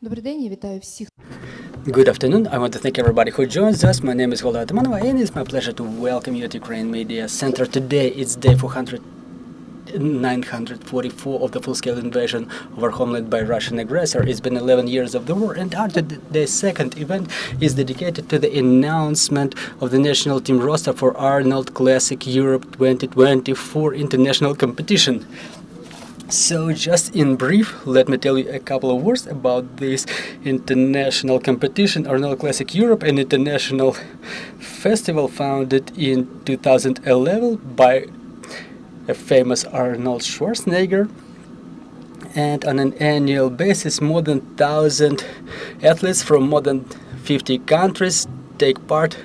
Добрий день, я вітаю всіх. Good afternoon. I want to thank everybody who joins us. My name is Golda Atamanova, and it's my pleasure to welcome you to Ukraine Media Center. Today it's day 944 of the full-scale invasion of our homeland by Russian aggressor. It's been 11 years of the war, and our today's second event is dedicated to the announcement of the national team roster for Arnold Classic Europe 2024 international competition. So just in brief, let me tell you a couple of words about this international competition. Arnold Classic Europe, an international festival founded in 2011 by a famous Arnold Schwarzenegger, and on an annual basis more than 1,000 athletes from more than 50 countries take part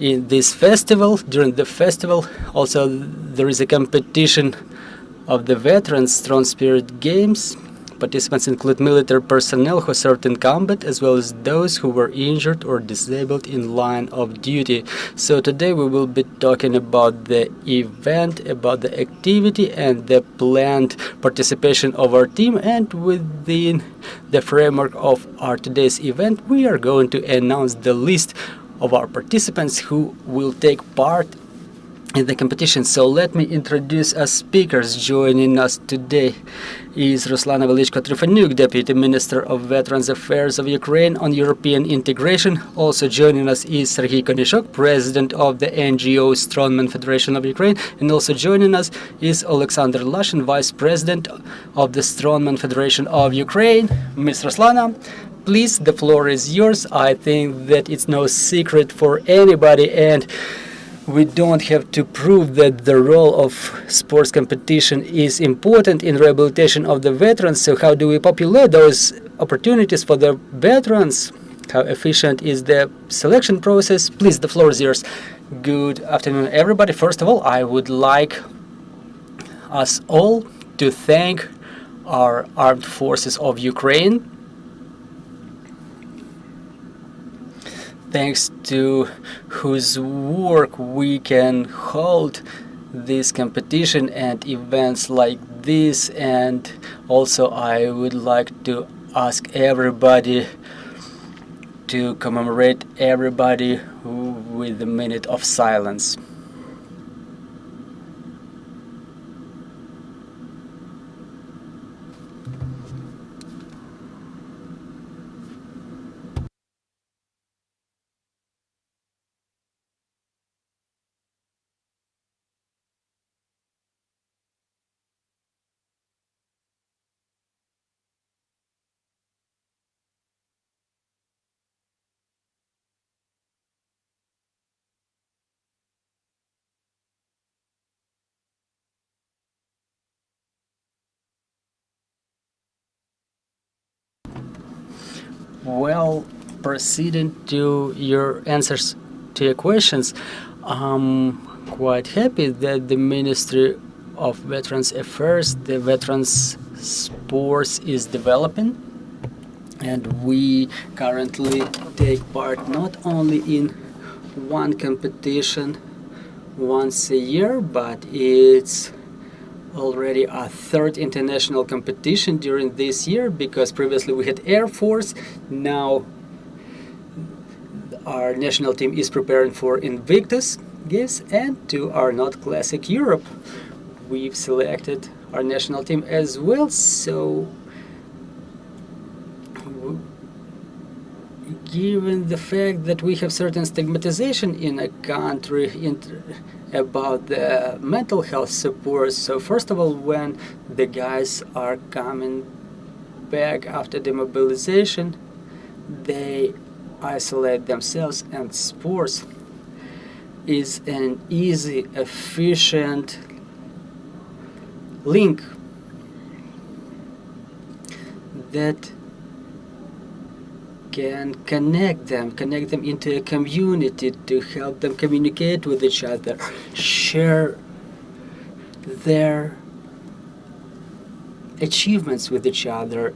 in this festival. During the festival also there is a competition of the Veterans Strong Spirit Games. Participants include military personnel who served in combat, as well as those who were injured or disabled in line of duty. So today we will be talking about the event, about the activity and the planned participation of our team, and within the framework of our today's event we are going to announce the list of our participants who will take part in the competition. So let me introduce our speakers. Joining us today is Ruslana Velychko-Trifoniuk, Deputy Minister of Veterans Affairs of Ukraine on European integration. Also joining us is Sergiy, President of the NGO Strongmen Federation of Ukraine. And also joining us is Alexander Lashin, Vice President of the Strongmen Federation of Ukraine. Ms. Ruslana, please, the floor is yours. I think that it's no secret for anybody, and we don't have to prove that the role of sports competition is important in rehabilitation of the veterans. So how do we populate those opportunities for the veterans? How efficient is the selection process? Please, the floor is yours. Good afternoon, everybody. First of all, I would like us all to thank our armed forces of Ukraine. Thanks to whose work we can hold this competition and events like this. And also I would like to ask everybody to commemorate everybody with a minute of silence. Well, proceeding to your answers to your questions, I'm quite happy that the Ministry of Veterans Affairs, the Veterans Sports is developing, and we currently take part not only in one competition once a year, but it's already our third international competition during this year, because previously we had Air Force. Now our national team is preparing for Invictus Games and to Arnold Classic Europe. We've selected our national team as well. So given the fact that we have certain stigmatization in a country about the mental health support, so first of all, when the guys are coming back after demobilization, they isolate themselves, and sports is an easy, efficient link that can connect them into a community, to help them communicate with each other, share their achievements with each other,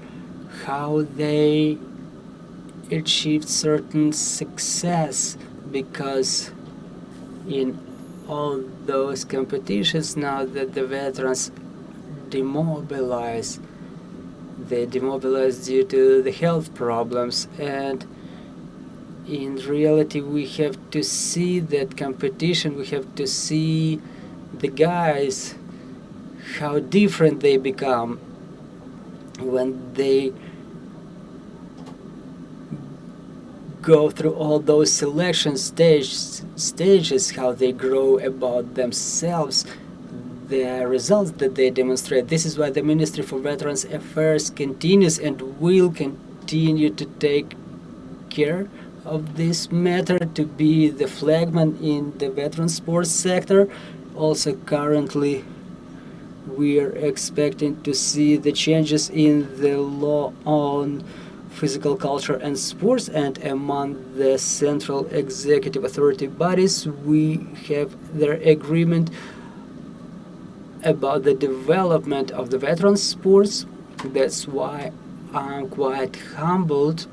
how they achieved certain success, because in all those competitions now that the veterans demobilize, They demobilized due to the health problems, and in reality we have to see that competition, we have to see the guys, how different they become when they go through all those selection stages, how they grow about themselves, the results that they demonstrate. This is why the Ministry for Veterans Affairs continues and will continue to take care of this matter, to be the flagman in the veteran sports sector. Also, currently we are expecting to see the changes in the law on physical culture and sports, and among the central executive authority bodies we have their agreement about the development of the veteran sports. That's why I'm quite humbled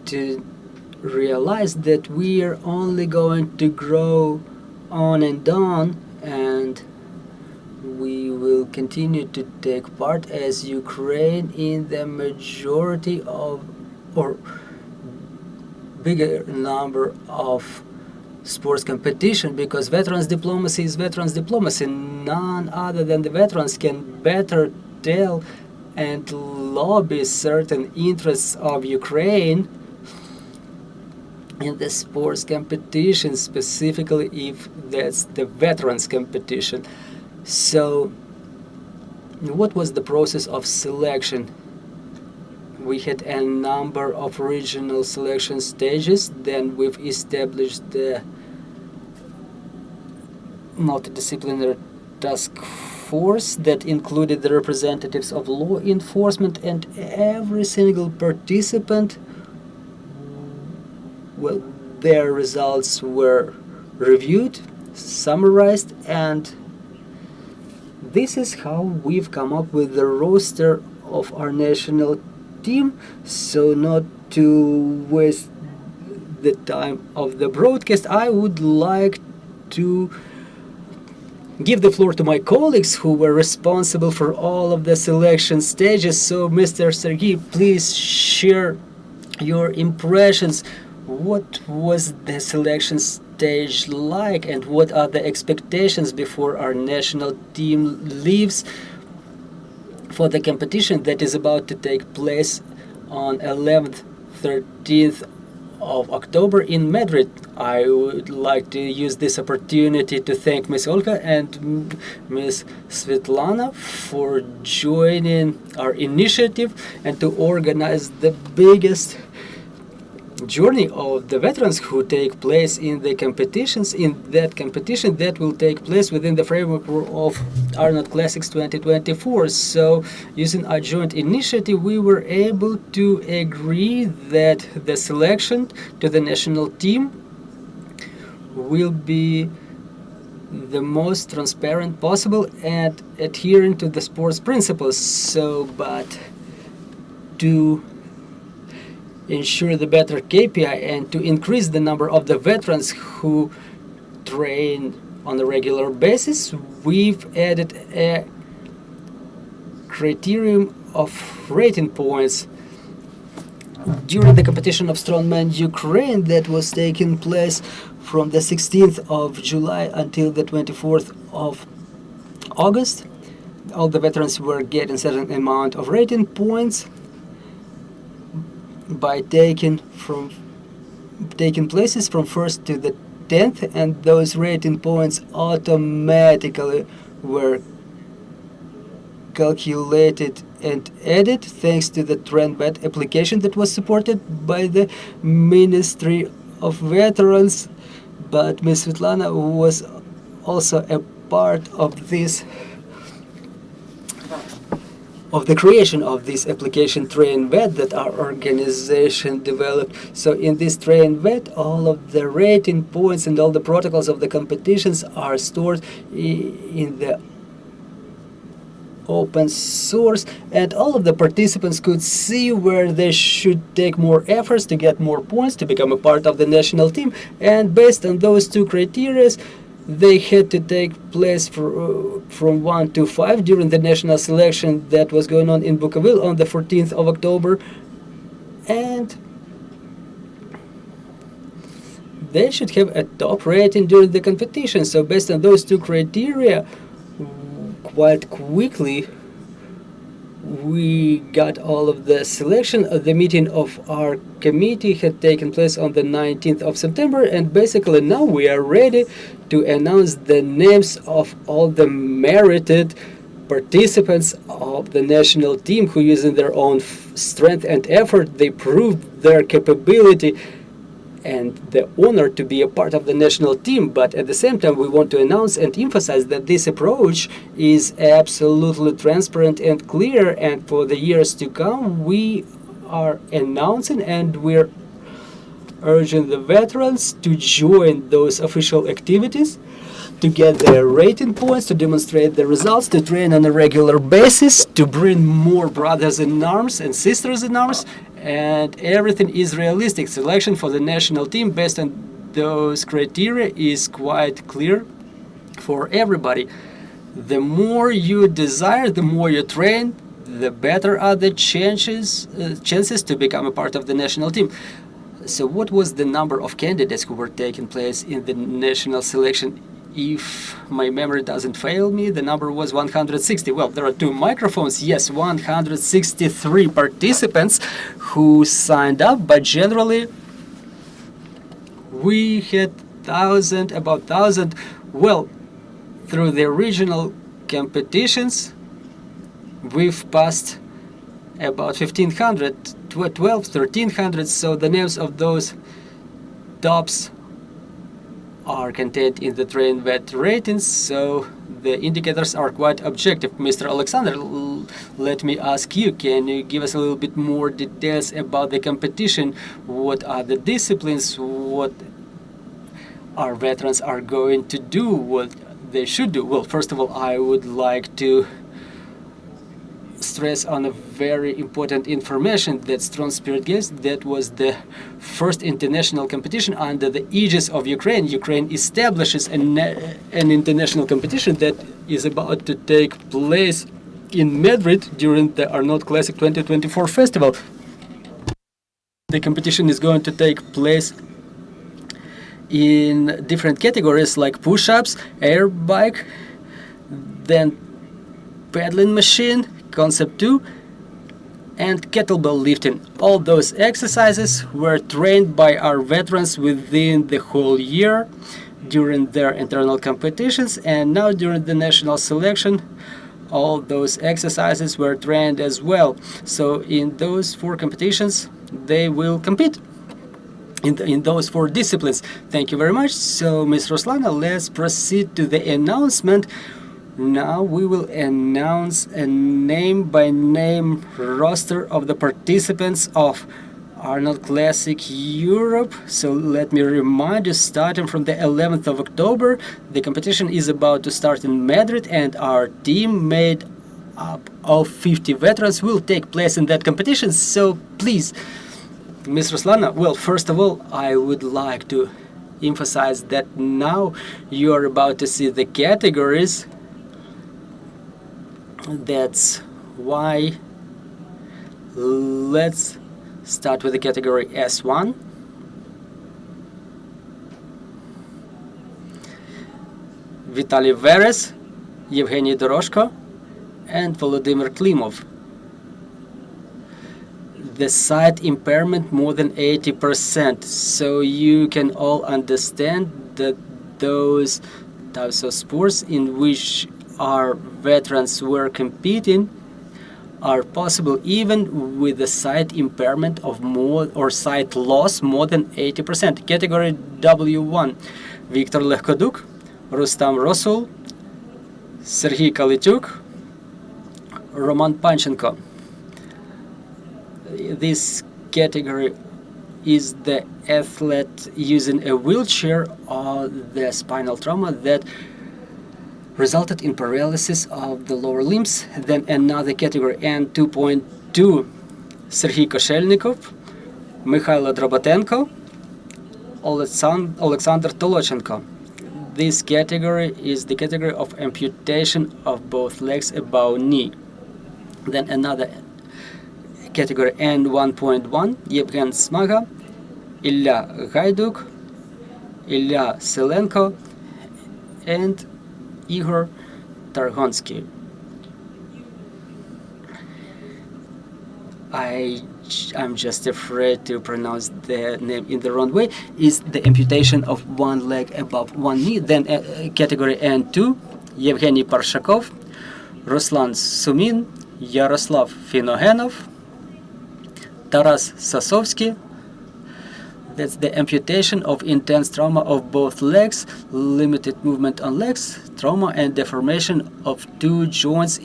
to realize that we are only going to grow on and on, and we will continue to take part as Ukraine in the majority of, or bigger number of, sports competition, because veterans diplomacy is veterans diplomacy. None other than the veterans can better tell and lobby certain interests of Ukraine in the sports competition, specifically if that's the veterans competition. So what was the process of selection? We had a number of regional selection stages, then we've established the multidisciplinary task force that included the representatives of law enforcement, and every single participant, well, their results were reviewed, summarized, and this is how we've come up with the roster of our national team. So not to waste the time of the broadcast, I would like to give the floor to my colleagues who were responsible for all of the selection stages. So Mr. Sergiy, please share your impressions. What was the selection stage like, and what are the expectations before our national team leaves for the competition that is about to take place on 11th, 13th of October in Madrid? I would like to use this opportunity to thank Ms. Olga and Ms. Svetlana for joining our initiative and to organize the biggest journey of the veterans who take place in the competitions, in that competition that will take place within the framework of Arnold Classics 2024. So using our joint initiative, we were able to agree that the selection to the national team will be the most transparent possible and adhering to the sports principles. So, but to ensure the better KPI and to increase the number of the veterans who train on a regular basis, we've added a criterion of rating points. During the competition of Strongmen Ukraine that was taking place from the 16th of July until the 24th of August, all the veterans were getting a certain amount of rating points by taking places from 1st to the 10th, and those rating points automatically were calculated and added thanks to the TrendBet application that was supported by the Ministry of Veterans. But Ms. Svetlana was also a part of this, of the creation of this application TrendBet that our organization developed. So in this TrendBet, all of the rating points and all the protocols of the competitions are stored in the open source, and all of the participants could see where they should take more efforts to get more points to become a part of the national team. And based on those two criteria, They had to take place from 1 to 5 during the national selection that was going on in Bukovyl on the 14th of October, and they should have a top rating during the competition. So based on those two criteria, quite quickly we got all of the selection. The meeting of our committee had taken place on the 19th of September, and basically now we are ready to announce the names of all the merited participants of the national team who, using their own strength and effort, they proved their capability and the honor to be a part of the national team. But at the same time, we want to announce and emphasize that this approach is absolutely transparent and clear, and for the years to come we are announcing and we're urging the veterans to join those official activities, to get their rating points, to demonstrate the results, to train on a regular basis, to bring more brothers in arms and sisters in arms, and everything is realistic. Selection for the national team based on those criteria is quite clear for everybody. The more you desire, the more you train, the better are the chances to become a part of the national team. So what was the number of candidates who were taking place in the national selection? If my memory doesn't fail me, the number was 160. Well, there are two microphones. Yes, 163 participants who signed up, but generally we had about 1,000. Well, through the regional competitions, we've passed about 1,500, 12, 1,300. So the names of those tops are contained in the train vet ratings, so the indicators are quite objective. Mr. Alexander, let me ask you, can you give us a little bit more details about the competition? What are the disciplines? What our veterans are going to do? What they should do? Well, first of all, I would like to stress on a very important information that Strong Spirit gives. That was the first international competition under the aegis of Ukraine. Ukraine establishes an international competition that is about to take place in Madrid during the Arnold Classic 2024 festival. The competition is going to take place in different categories like push-ups, air bike, then paddling machine, concept 2, and kettlebell lifting. All those exercises were trained by our veterans within the whole year during their internal competitions, and now during the national selection all those exercises were trained as well. So in those 4 competitions they will compete in those 4 disciplines. Thank you very much. So Ms. Ruslana, let's proceed to the announcement. Now we will announce a name-by-name roster of the participants of Arnold Classic Europe. So let me remind you, starting from the 11th of October, the competition is about to start in Madrid, and our team made up of 50 veterans will take place in that competition. So please, Ms. Ruslana, well, first of all, I would like to emphasize that now you are about to see the categories. That's why let's start with the category S1. Vitaly Veres, Yevgeny Doroshko, and Volodymyr Klimov. The sight impairment more than 80%, so you can all understand that those types of sports in which our veterans were competing are possible even with a sight impairment of more or sight loss more than 80%. Category W1: Viktor Lehkoduk, Rustam Rosul, Sergiy Kalityuk, Roman Panchenko. This category is the athlete using a wheelchair or the spinal trauma that resulted in paralysis of the lower limbs. Then another category, N2.2, Sergiy Koshelnikov, Mikhailo Drobotenko, Alexander Tolochenko. This category is the category of amputation of both legs above knee. Then another category N1.1, Yevgen Smaga, Ilya Gaiduk, Ilya Selenko, and Igor Targonsky. I'm just afraid to pronounce the name in the wrong way. Is the amputation of one leg above one knee. Then category N2, Yevgeny Parshakov, Ruslan Sumin, Yaroslav Finogenov, Taras Sasovsky. That's the amputation of intense trauma of both legs, limited movement on legs, trauma and deformation of two joints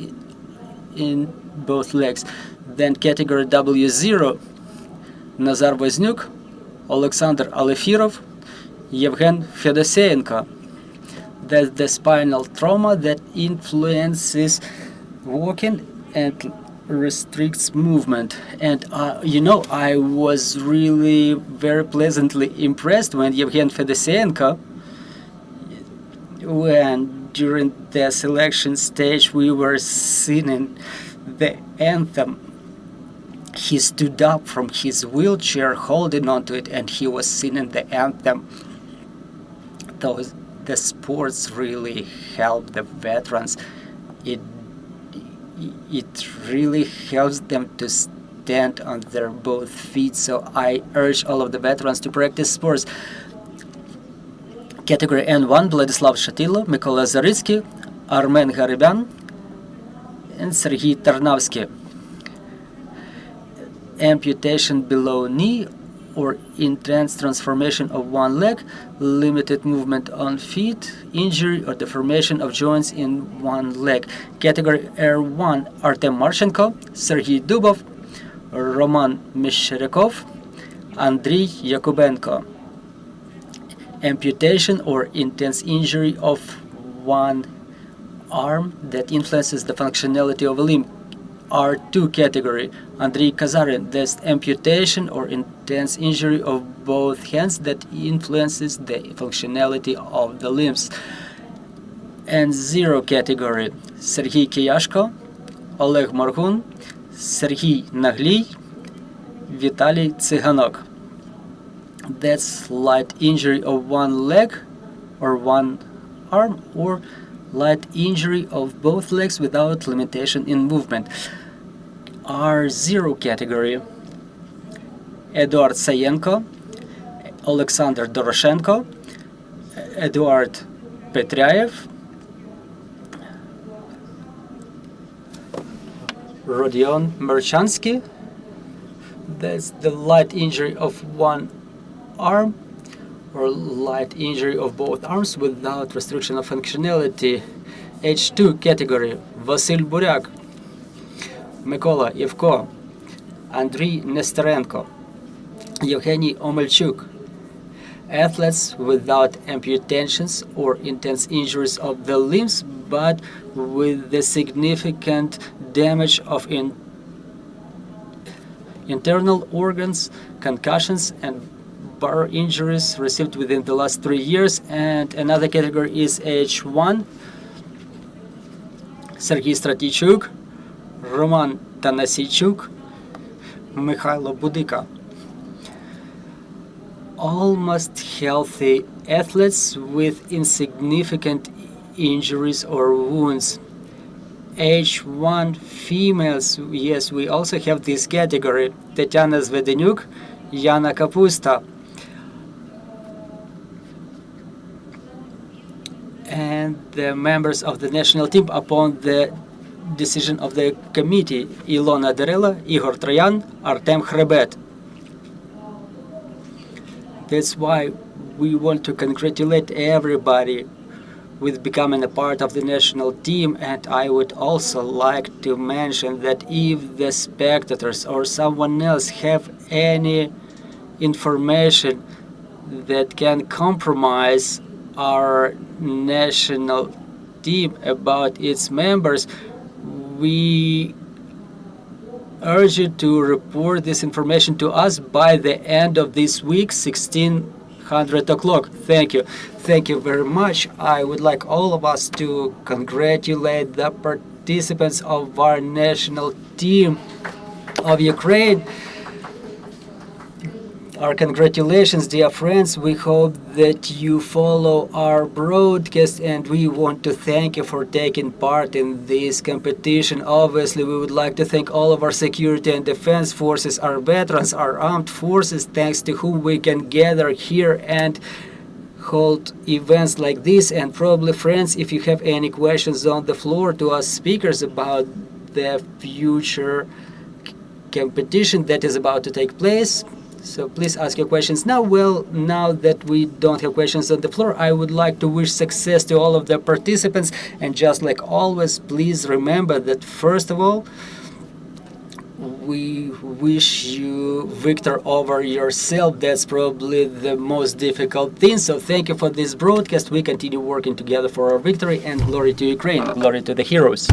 in both legs. Then category W0, Nazar Voznuk, Alexander Alefirov, Yevgen Fedoseyenko. That's the spinal trauma that influences walking and restricts movement. And I was really very pleasantly impressed when Yevgen Fedoseyenko, when during the selection stage we were singing the anthem, he stood up from his wheelchair holding onto it and he was singing the anthem. The sports really help the veterans. It really helps them to stand on their both feet. So I urge all of the veterans to practice sports. Category N1, Vladislav Shatilo, Mykola Zaritsky, Armen Garibyan, and Sergiy Tarnavsky. Amputation below knee or intense transformation of one leg, limited movement on feet, injury or deformation of joints in one leg. Category R1, Artem Marchenko, Sergiy Dubov, Roman Mesherekov, Andriy Yakubenko. Amputation or intense injury of one arm that influences the functionality of a limb. R2 category, Andriy Kazarin, that's amputation or intense injury of both hands that influences the functionality of the limbs. And 0 category, Sergiy Kiyashko, Oleg Morgun, Sergiy Nagliy, Vitaly Tsiganok. That's light injury of one leg or one arm, or light injury of both legs without limitation in movement. R0 category, Eduard Sayenko, Alexander Doroshenko, Eduard Petryaev, Rodion Merchansky. That's the light injury of one arm or light injury of both arms without restriction of functionality. H2 category, Vasyl Buryak, Mykola Yevko, Andriy Nesterenko, Yevgeny Omelchuk. Athletes without amputations or intense injuries of the limbs, but with the significant damage of internal organs, concussions, and bar injuries received within the last 3 years. And another category is H1, Sergiy Stratichuk, Roman Tanasichuk, Mikhailo Budika. Almost healthy athletes with insignificant injuries or wounds. H1 females, yes, we also have this category, Tetiana Zvedenyuk, Yana Kapusta. And the members of the national team upon the decision of the committee, Ilona Derela, Igor Troyan, Artem Khrebet. That's why we want to congratulate everybody with becoming a part of the national team. And I would also like to mention that if the spectators or someone else have any information that can compromise our national team about its members, we urge you to report this information to us by the end of this week, 16 100 o'clock. Thank you. Thank you very much. I would like all of us to congratulate the participants of our national team of Ukraine. Our congratulations, dear friends. We hope that you follow our broadcast, and we want to thank you for taking part in this competition. Obviously, we would like to thank all of our security and defense forces, our veterans, our armed forces, thanks to whom we can gather here and hold events like this. And probably, friends, if you have any questions on the floor to us speakers about the future competition that is about to take place, so please ask your questions now. Well, now that we don't have questions on the floor, I would like to wish success to all of the participants. And just like always, please remember that first of all, we wish you victory over yourself. That's probably the most difficult thing. So thank you for this broadcast. We continue working together for our victory, and glory to Ukraine, glory to the heroes.